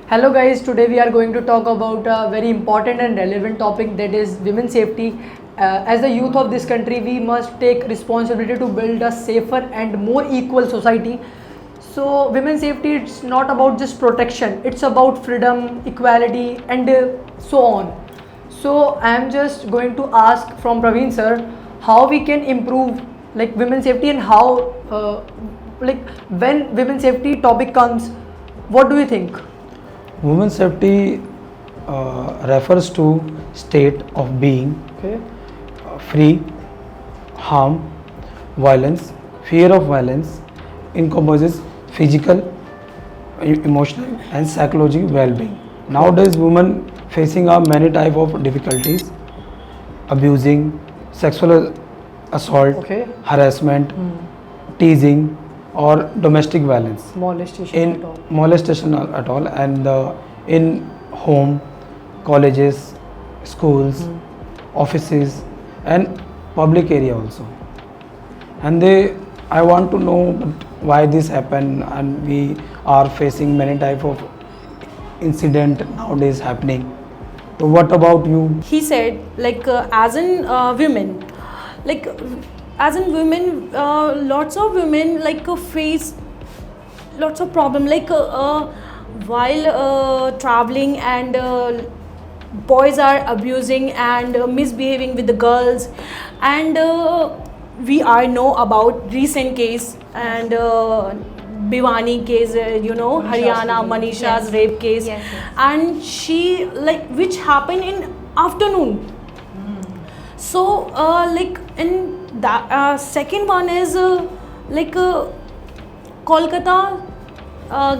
Hello guys, today we are going to talk about a very important and relevant topic, that is women's safety. As the youth of this country, we must take responsibility to build a safer and more equal society. So women's safety, it's not about just protection, it's about freedom, equality and so on. So I am just going to ask from Praveen sir how we can improve like women's safety, and how like when women's safety topic comes, what do you think? Women's safety refers to state of being Okay. free, harm, violence, fear of violence, encompasses physical, emotional and psychological well-being. Nowadays, women facing are many type of difficulties, abusing, sexual assault, Okay. harassment, teasing, or domestic violence. Molestation In at all. molestation at all, and in home, colleges, schools, offices and public area also. And I want to know why this happened, and we are facing many type of incident nowadays happening. So what about you? He said like as in women, like as in women, lots of women like face lots of problem, like while traveling, and boys are abusing and misbehaving with the girls. And we are know about recent case, and Bhiwani case, Haryana, Manisha's Yes. rape case. Yes, yes. And she, like, which happened in afternoon. So like in that second one is like Kolkata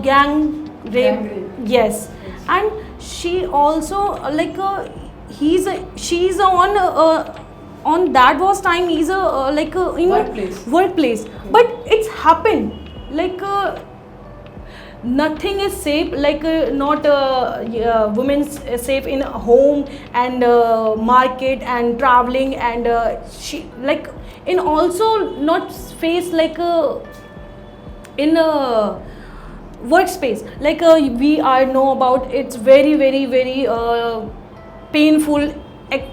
gang rape. Gang rape. Yes. And she also she's on that was time, he's in Workplace. but it's happened like nothing is safe, like not women's safe in home and market and traveling, and she like in also not face like in workspace, like we are know about, it's very very very painful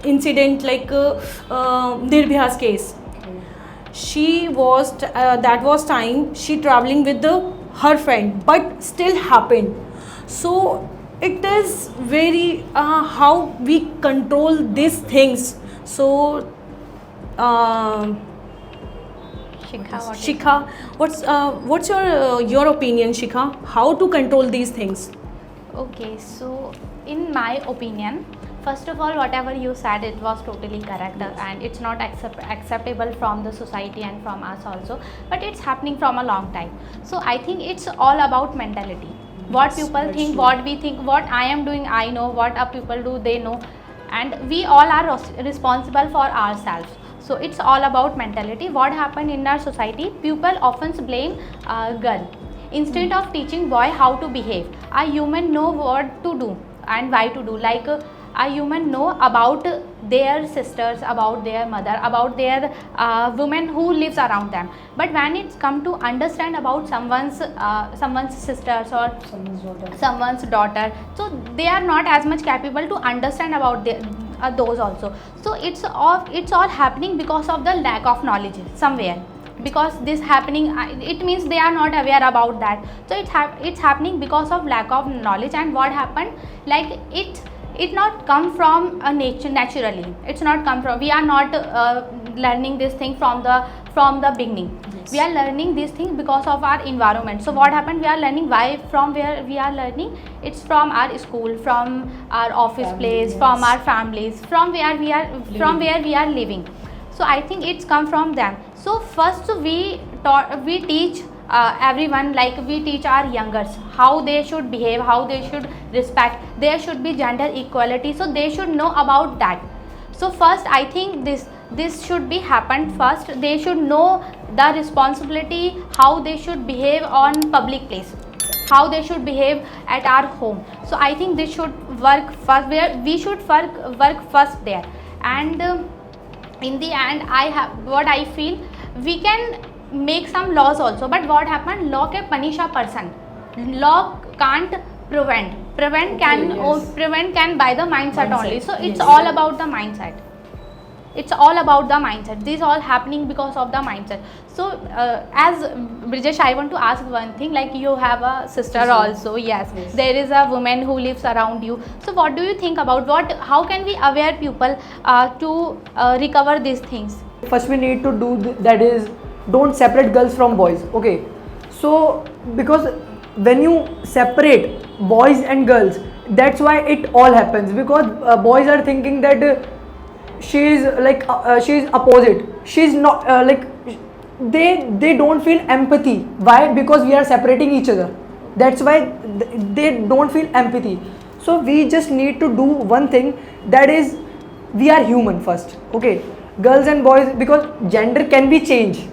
incident, like Nirbhaya's case. She was that was time she traveling with her friend, but still happened. So it is very how we control these things. So Shikha, what is Shikha, what's your opinion, Shikha? How to control these things? Okay, so in my opinion, first of all, whatever you said, it was totally correct, and it's not acceptable from the society and from us also, but it's happening from a long time. So I think it's all about mentality. What people that's think, true. what we think, what I am doing, I know, what other people do, they know, and we all are responsible for ourselves. So it's all about mentality. What happened in our society, people often blame girl instead of teaching boy how to behave. A human know what to do and why to do, like a human know about their sisters, about their mother, about their women who lives around them. But when it's come to understand about someone's sisters or someone's daughter, so they are not as much capable to understand about those also. So it's all happening because of the lack of knowledge somewhere. Because this happening, it means they are not aware about that. So it's happening because of lack of knowledge. And what happened, like it not come from a nature naturally. It's not come from, we are not learning this thing from the beginning. We are learning these things because of our environment. So what happened, we are learning why, from where we are learning, it's from our school, from our office place, from our families, from where we are living. So I think it's come from them. So first we teach everyone, like we teach our youngers how they should behave, how they should respect, there should be gender equality, so they should know about that. So first I think this should be happened first. They should know the responsibility, how they should behave on public place, how they should behave at our home. So I think this should work first, where we should work first there. And in the end, what I feel, we can make some laws also, but what happened, law can punish a person, law can't Prevent can Okay, yes. prevent can by the mindset, Mindset, only. So it's yes. all about the mindset. It's all about the mindset. This all happening because of the mindset. So as Brijesh, I want to ask one thing, like you have a sister Sister. also. Yes, Yes. there is a woman who lives around you. So what do you think about how can we aware people to recover these things? First we need to do that is, don't separate girls from boys. Okay, so because when you separate boys and girls, that's why it all happens, because boys are thinking that she is like she is opposite, she's not like they don't feel empathy. Why? Because we are separating each other. That's why they don't feel empathy. So we just need to do one thing, that is, we are human first. Okay, girls and boys, because gender can be changed,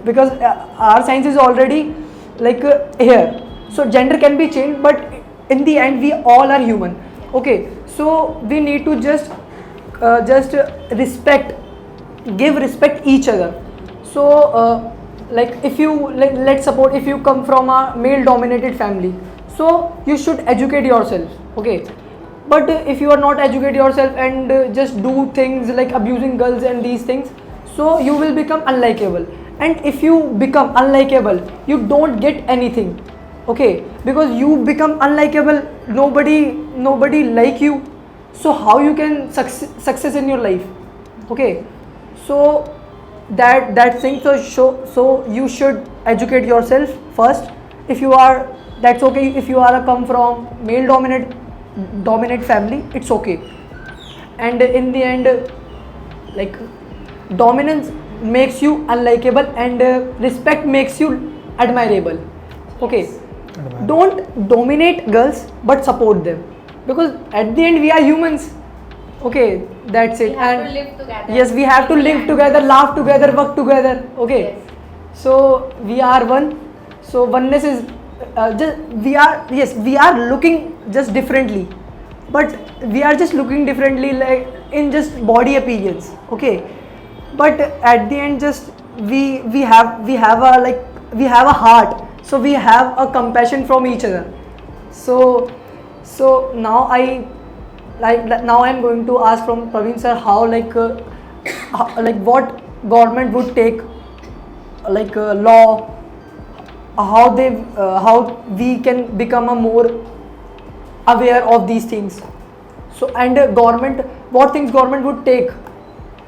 because our science is already like here, so gender can be changed, but in the end we all are human. Okay, so we need to just respect, give respect each other. So like if you, like, let's suppose if you come from a male dominated family, so you should educate yourself. Okay, but if you are not educate yourself and just do things like abusing girls and these things, so you will become unlikable. And if you become unlikable, you don't get anything. Okay, because you become unlikable, nobody like you, so how you can success in your life? Okay, so that thing, so you should educate yourself first. If you are, that's okay. If you are a come from male dominant family, it's okay. And in the end, like, dominance makes you unlikable, and respect makes you admirable. Okay, don't dominate girls, but support them, because at the end we are humans. Okay, that's it. We have And to live together. yes, we have to live together, laugh together, work together. Okay, Yes. so we are one. So oneness is just, we are looking just differently, but we are just looking differently, like in just body appearance. Okay, but at the end, just we have a, like, we have a heart, so we have a compassion from each other. So now now I'm going to ask from Praveen sir, how like what government would take, like law, how we can become a more aware of these things. So, and government, what things government would take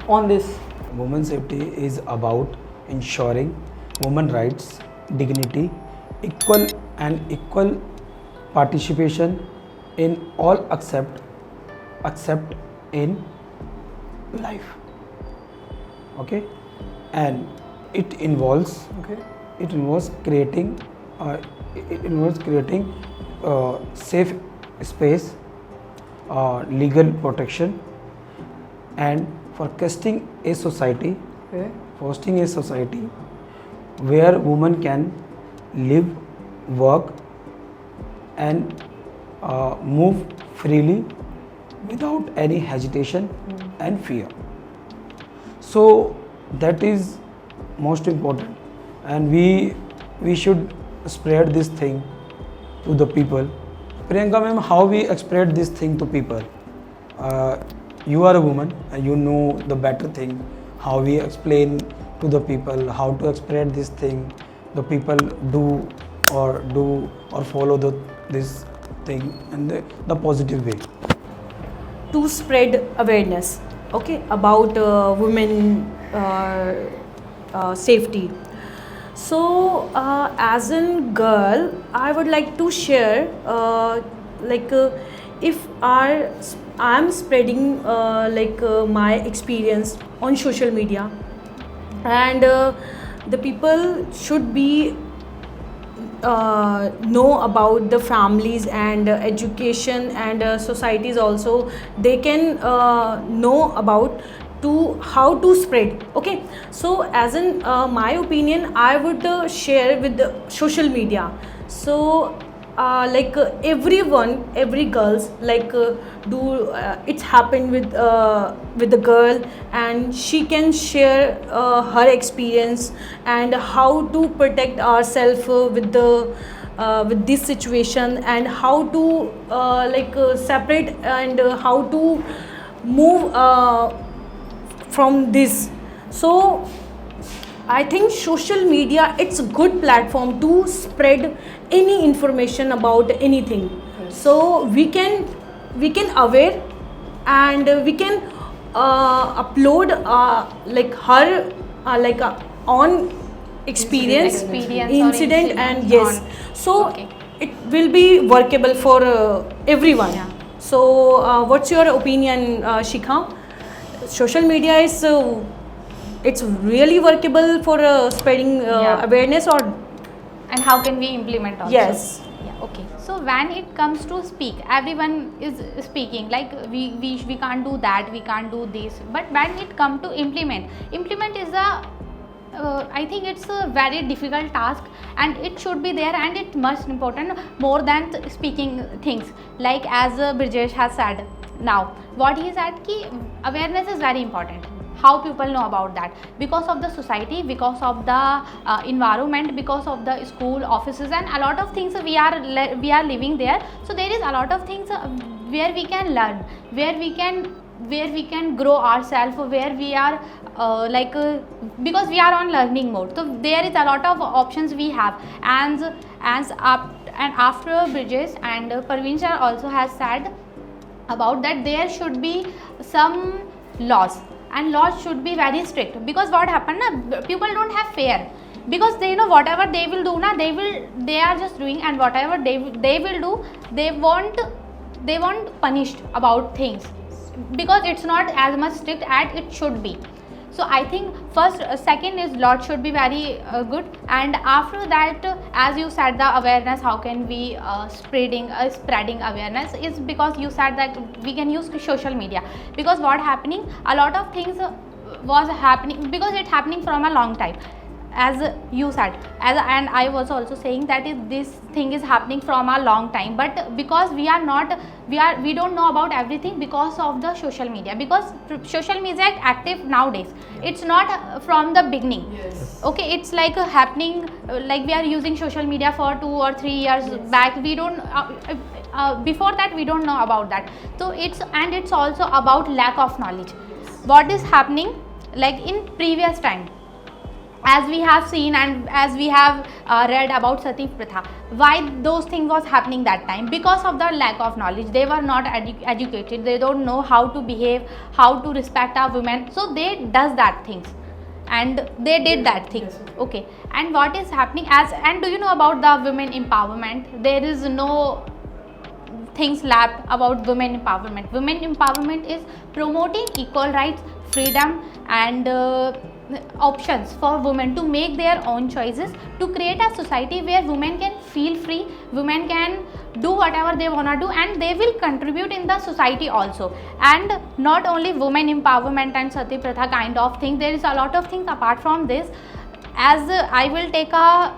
on this? Women's safety is about ensuring women rights, dignity, equal participation in all accept in life. Okay, and it involves creating safe space, legal protection, and fostering a society where women can live, work, and move freely without any hesitation and fear. So that is most important, and we should spread this thing to the people. Priyanka ma'am, how we spread this thing to people? You are a woman and you know the better thing, how we explain to the people how to spread this thing, the people do or follow this thing in the positive way. To spread awareness, okay, about women safety. So as a girl, I would like to share if I'm spreading my experience on social media, and the people should be know about the families and education and societies also, they can know about to how to spread. Okay, so as in my opinion, I would share with the social media. So every girls do it's happened with the girl, and she can share her experience and how to protect ourselves with the with this situation, and how to separate, and how to move from this. So I think social media, it's a good platform to spread any information about anything. So we can aware, and we can upload her on experience Experience or incident, and yes, on- so Okay. it will be workable for everyone. Yeah. So what's your opinion, Shikha? Social media is it's really workable for spreading Yeah. awareness, or And how can we implement also? yes? Yeah, okay. So when it comes to speak, everyone is speaking like we can't do that, we can't do this. But when it comes to implement is a I think it's a very difficult task, and it should be there, and it much important more than speaking things. Like as Brijesh has said now, what he said ki awareness is very important. How people know about that, because of the society, because of the environment, because of the school, offices, and a lot of things we are living there. So there is a lot of things where we can learn, where we can grow ourselves, where we are because we are on learning mode. So there is a lot of options we have, and after Bridges and Parveen sir also has said about that, there should be some laws, and laws should be very strict, because what happened na, people don't have fear, because they know whatever they will do na, they are just doing, and whatever they will do, they won't punished about things, because it's not as much strict as it should be. So I think second is law should be very good, and after that, as you said, the awareness, how can we spreading awareness, is because you said that we can use social media, because what happening, a lot of things was happening, because it's happening from a long time, as you said, and I was also saying that this thing is happening from a long time, but because we don't know about everything because of the social media, because social media is active nowadays. It's not from the beginning. Yes. Okay, it's like happening, like we are using social media for 2 or 3 years back. We don't before that we don't know about that. So it's also about lack of knowledge. What is happening, like in previous time, as we have seen and as we have read about Sati Pratha, why those things was happening that time? Because of the lack of knowledge. They were not educated, they don't know how to behave, how to respect our women, so they does that things, and they did that thing. Okay, and what is happening, and do you know about the women empowerment? There is no things lab about women empowerment. Women empowerment is promoting equal rights, freedom, and options for women to make their own choices, to create a society where women can feel free, women can do whatever they want to do, and they will contribute in the society also. And not only women empowerment and Sati Pratha kind of thing, there is a lot of things apart from this. As I will take a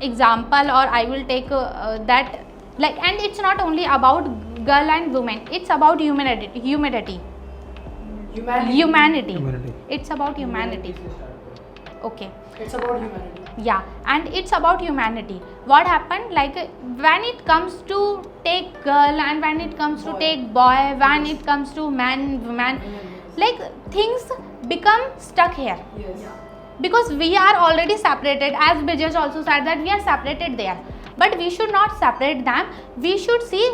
example, or I will take that, like, and it's not only about girl and women, it's about humanity. It's about humanity. Okay. It's about humanity. Yeah, and it's about humanity. What happened, like when it comes to take girl, and when it comes to take boy, when it comes to man, woman, like things become stuck here, Yes. because we are already separated. As Brijesh also said that we are separated there, but we should not separate them. We should see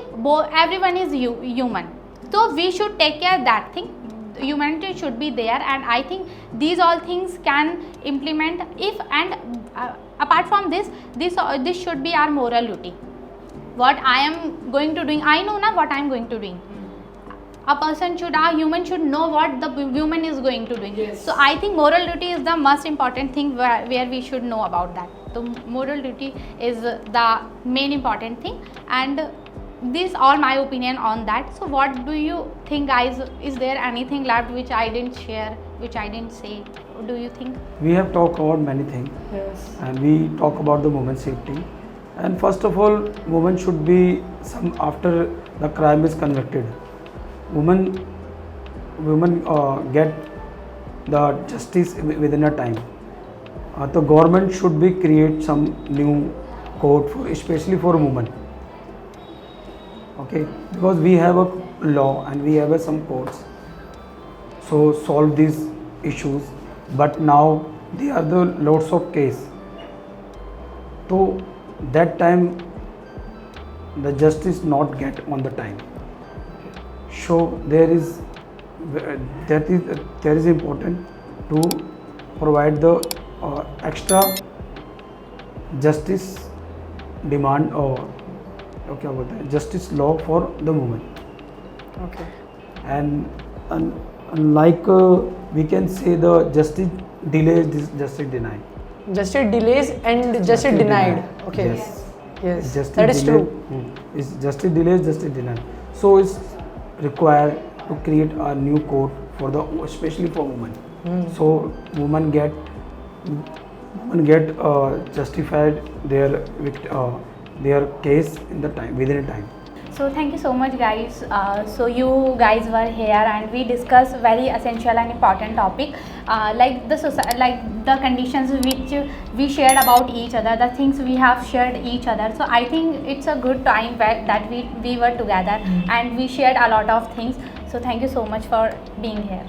everyone is human, so we should take care of that thing. Humanity should be there, and I think these all things can implement if, and apart from this should be our moral duty. What I am going to doing, I know now what I am going to doing. A human should know what the woman is going to doing. Yes. So I think moral duty is the most important thing where we should know about that. So moral duty is the main important thing, and this all my opinion on that. So what do you think, guys? Is there anything left which I didn't share, which I didn't say? Do you think? We have talked about many things, Yes. and we talk about the women's safety. And first of all, women should be after the crime is convicted, women get the justice within a time. The government should be create some new court for especially for women. Okay, because we have a law and we have some courts, so solve these issues. But now there are the lots of case. So that time the justice not get on the time. So there is important to provide the extra justice demand or क्या बोलते हैं justice law for the women. Okay. And like we can say the justice delays, justice denied. Justice delays and justice denied. Okay. Yes. Yes. Justice That is delay- true. It's justice delays, justice denied. So it's required to create a new code for the especially for women. So women get justified their case in the time within a time. So thank you so much, guys. So you guys were here and we discussed very essential and important topic, like the conditions which we shared about each other, the things we have shared each other. So I think it's a good time that we were together and we shared a lot of things. So thank you so much for being here.